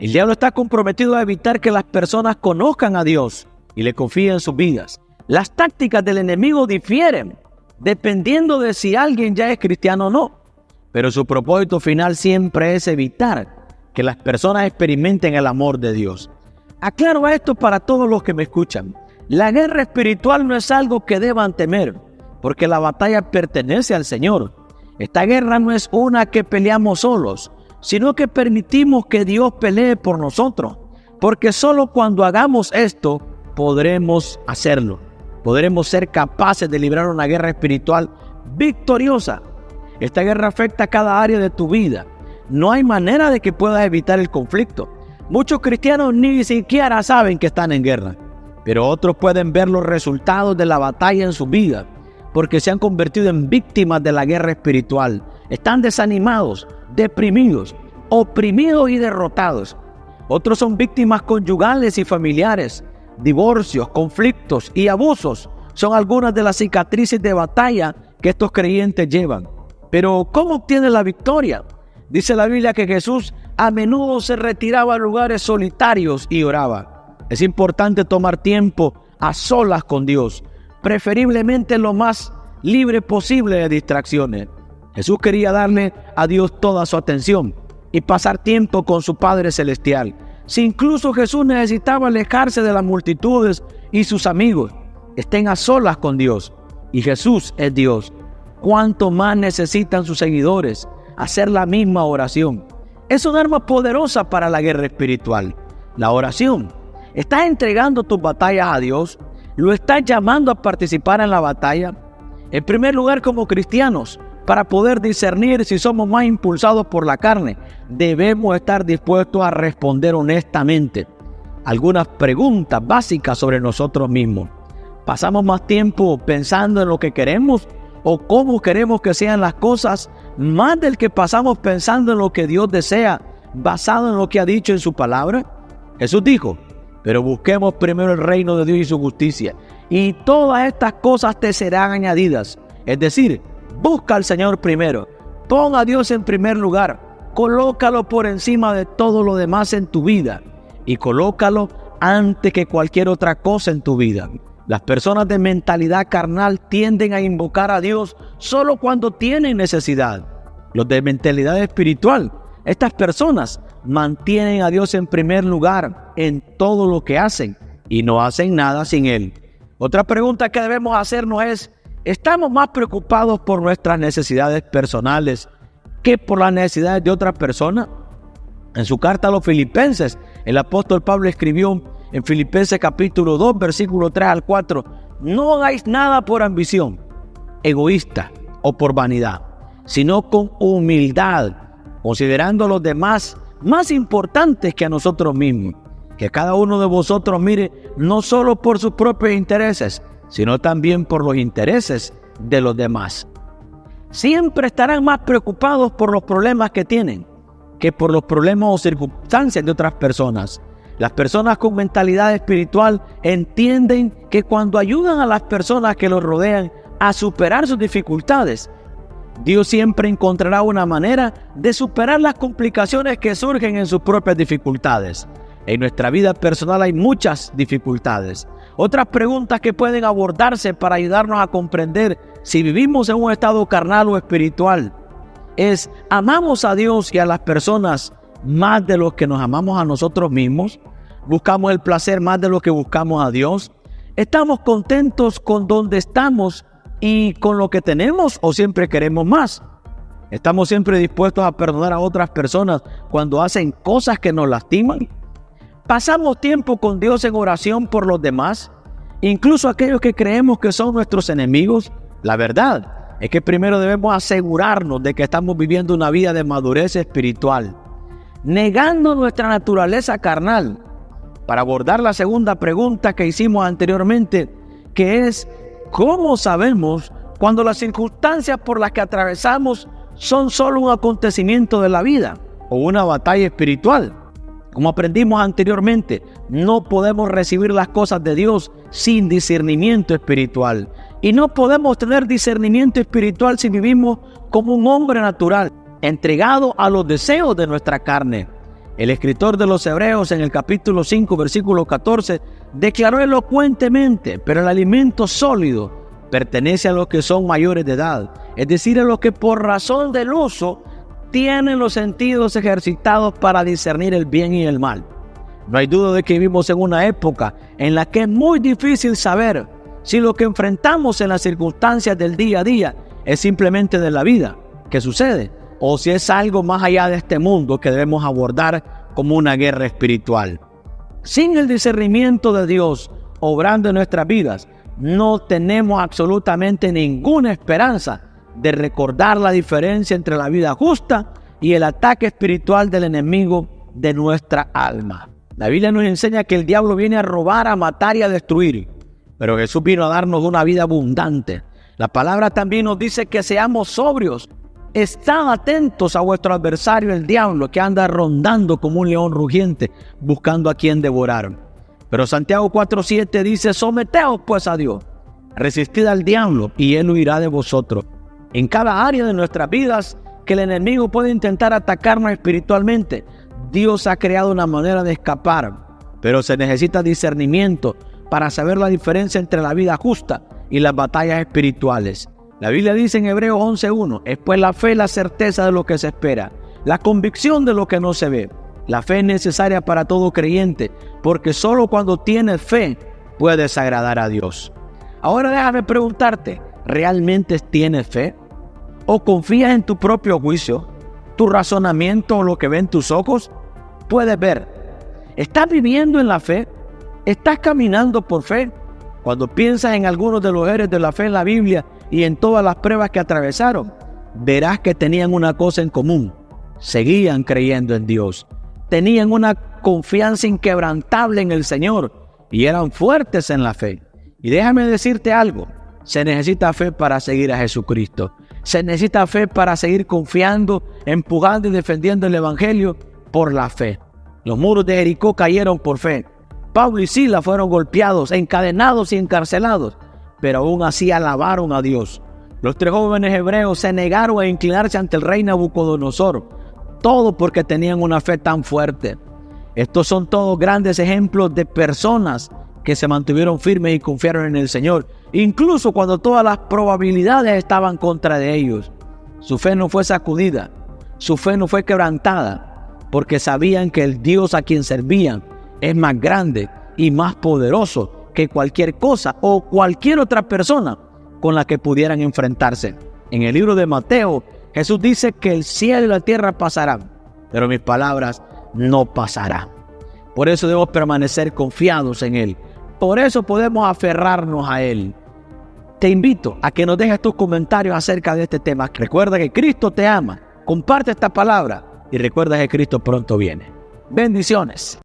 El diablo está comprometido a evitar que las personas conozcan a Dios y le confíen sus vidas. Las tácticas del enemigo difieren dependiendo de si alguien ya es cristiano o no, pero su propósito final siempre es evitar que las personas experimenten el amor de Dios. Aclaro esto para todos los que me escuchan. La guerra espiritual no es algo que deban temer, porque la batalla pertenece al Señor. Esta guerra no es una que peleamos solos, sino que permitimos que Dios pelee por nosotros, porque solo cuando hagamos esto podremos hacerlo. Podremos ser capaces de librar una guerra espiritual victoriosa. Esta guerra afecta a cada área de tu vida. No hay manera de que puedas evitar el conflicto. Muchos cristianos ni siquiera saben que están en guerra, pero otros pueden ver los resultados de la batalla en su vida, porque se han convertido en víctimas de la guerra espiritual. Están desanimados, deprimidos, oprimidos y derrotados. Otros son víctimas conyugales y familiares. Divorcios, conflictos y abusos son algunas de las cicatrices de batalla que estos creyentes llevan. Pero ¿cómo obtienen la victoria? Dice la Biblia que Jesús a menudo se retiraba a lugares solitarios y oraba. Es importante tomar tiempo a solas con Dios, preferiblemente lo más libre posible de distracciones. Jesús quería darle a Dios toda su atención y pasar tiempo con su Padre Celestial. Si incluso Jesús necesitaba alejarse de las multitudes y sus amigos, estén a solas con Dios. Y Jesús es Dios. ¿Cuánto más necesitan sus seguidores hacer la misma oración? Es un arma poderosa para la guerra espiritual. La oración. ¿Estás entregando tus batallas a Dios? ¿Lo estás llamando a participar en la batalla? En primer lugar, como cristianos, para poder discernir si somos más impulsados por la carne, debemos estar dispuestos a responder honestamente algunas preguntas básicas sobre nosotros mismos. ¿Pasamos más tiempo pensando en lo que queremos o cómo queremos que sean las cosas, más del que pasamos pensando en lo que Dios desea, basado en lo que ha dicho en su palabra? Jesús dijo: pero busquemos primero el reino de Dios y su justicia, y todas estas cosas te serán añadidas. Es decir, busca al Señor primero, pon a Dios en primer lugar, colócalo por encima de todo lo demás en tu vida y colócalo antes que cualquier otra cosa en tu vida. Las personas de mentalidad carnal tienden a invocar a Dios solo cuando tienen necesidad. Los de mentalidad espiritual, estas personas mantienen a Dios en primer lugar en todo lo que hacen y no hacen nada sin Él. Otra pregunta que debemos hacernos es: ¿estamos más preocupados por nuestras necesidades personales que por las necesidades de otras personas? En su carta a los Filipenses, el apóstol Pablo escribió en Filipenses capítulo 2, versículo 3 al 4: no hagáis nada por ambición egoísta o por vanidad, sino con humildad, considerando a los demás más importantes que a nosotros mismos. Que cada uno de vosotros mire no solo por sus propios intereses, sino también por los intereses de los demás. Siempre estarán más preocupados por los problemas que tienen que por los problemas o circunstancias de otras personas. Las personas con mentalidad espiritual entienden que cuando ayudan a las personas que los rodean a superar sus dificultades, Dios siempre encontrará una manera de superar las complicaciones que surgen en sus propias dificultades. En nuestra vida personal hay muchas dificultades. Otras preguntas que pueden abordarse para ayudarnos a comprender si vivimos en un estado carnal o espiritual es: ¿amamos a Dios y a las personas más de lo que nos amamos a nosotros mismos? ¿Buscamos el placer más de lo que buscamos a Dios? ¿Estamos contentos con donde estamos y con lo que tenemos o siempre queremos más? ¿Estamos siempre dispuestos a perdonar a otras personas cuando hacen cosas que nos lastiman? ¿Pasamos tiempo con Dios en oración por los demás, incluso aquellos que creemos que son nuestros enemigos? La verdad es que primero debemos asegurarnos de que estamos viviendo una vida de madurez espiritual, negando nuestra naturaleza carnal. Para abordar la segunda pregunta que hicimos anteriormente, que es: ¿cómo sabemos cuando las circunstancias por las que atravesamos son solo un acontecimiento de la vida o una batalla espiritual? Como aprendimos anteriormente, no podemos recibir las cosas de Dios sin discernimiento espiritual. Y no podemos tener discernimiento espiritual si vivimos como un hombre natural, entregado a los deseos de nuestra carne. El escritor de los Hebreos en el capítulo 5, versículo 14, declaró elocuentemente: pero el alimento sólido pertenece a los que son mayores de edad, es decir, a los que por razón del uso tienen los sentidos ejercitados para discernir el bien y el mal. No hay duda de que vivimos en una época en la que es muy difícil saber si lo que enfrentamos en las circunstancias del día a día es simplemente de la vida que sucede, o si es algo más allá de este mundo que debemos abordar como una guerra espiritual. Sin el discernimiento de Dios obrando en nuestras vidas, no tenemos absolutamente ninguna esperanza de recordar la diferencia entre la vida justa y el ataque espiritual del enemigo de nuestra alma. La Biblia nos enseña que el diablo viene a robar, a matar y a destruir, pero Jesús vino a darnos una vida abundante. La palabra también nos dice que seamos sobrios. Estad atentos a vuestro adversario, el diablo, que anda rondando como un león rugiente, buscando a quien devorar. Pero Santiago 4:7 dice: someteos pues a Dios, resistid al diablo y él huirá de vosotros. En cada área de nuestras vidas que el enemigo puede intentar atacarnos espiritualmente, Dios ha creado una manera de escapar, pero se necesita discernimiento para saber la diferencia entre la vida justa y las batallas espirituales. La Biblia dice en Hebreos 11:1: es pues la fe la certeza de lo que se espera, la convicción de lo que no se ve. La fe es necesaria para todo creyente, porque solo cuando tienes fe puedes agradar a Dios. Ahora déjame preguntarte, ¿realmente tienes fe? ¿O confías en tu propio juicio, tu razonamiento o lo que ven tus ojos? Puedes ver. ¿Estás viviendo en la fe? ¿Estás caminando por fe? Cuando piensas en algunos de los héroes de la fe en la Biblia y en todas las pruebas que atravesaron, verás que tenían una cosa en común: seguían creyendo en Dios, tenían una confianza inquebrantable en el Señor y eran fuertes en la fe. Y déjame decirte algo: se necesita fe para seguir a Jesucristo. Se necesita fe para seguir confiando, empujando y defendiendo el Evangelio por la fe. Los muros de Jericó cayeron por fe. Pablo y Silas fueron golpeados, encadenados y encarcelados, pero aún así alabaron a Dios. Los 3 jóvenes hebreos se negaron a inclinarse ante el rey Nabucodonosor, todo porque tenían una fe tan fuerte. Estos son todos grandes ejemplos de personas que se mantuvieron firmes y confiaron en el Señor, incluso cuando todas las probabilidades estaban contra de ellos. Su fe no fue sacudida, su fe no fue quebrantada, porque sabían que el Dios a quien servían es más grande y más poderoso que cualquier cosa o cualquier otra persona con la que pudieran enfrentarse. En el libro de Mateo, Jesús dice que el cielo y la tierra pasarán, pero mis palabras no pasarán. Por eso debemos permanecer confiados en Él. Por eso podemos aferrarnos a Él. Te invito a que nos dejes tus comentarios acerca de este tema. Recuerda que Cristo te ama. Comparte esta palabra y recuerda que Cristo pronto viene. Bendiciones.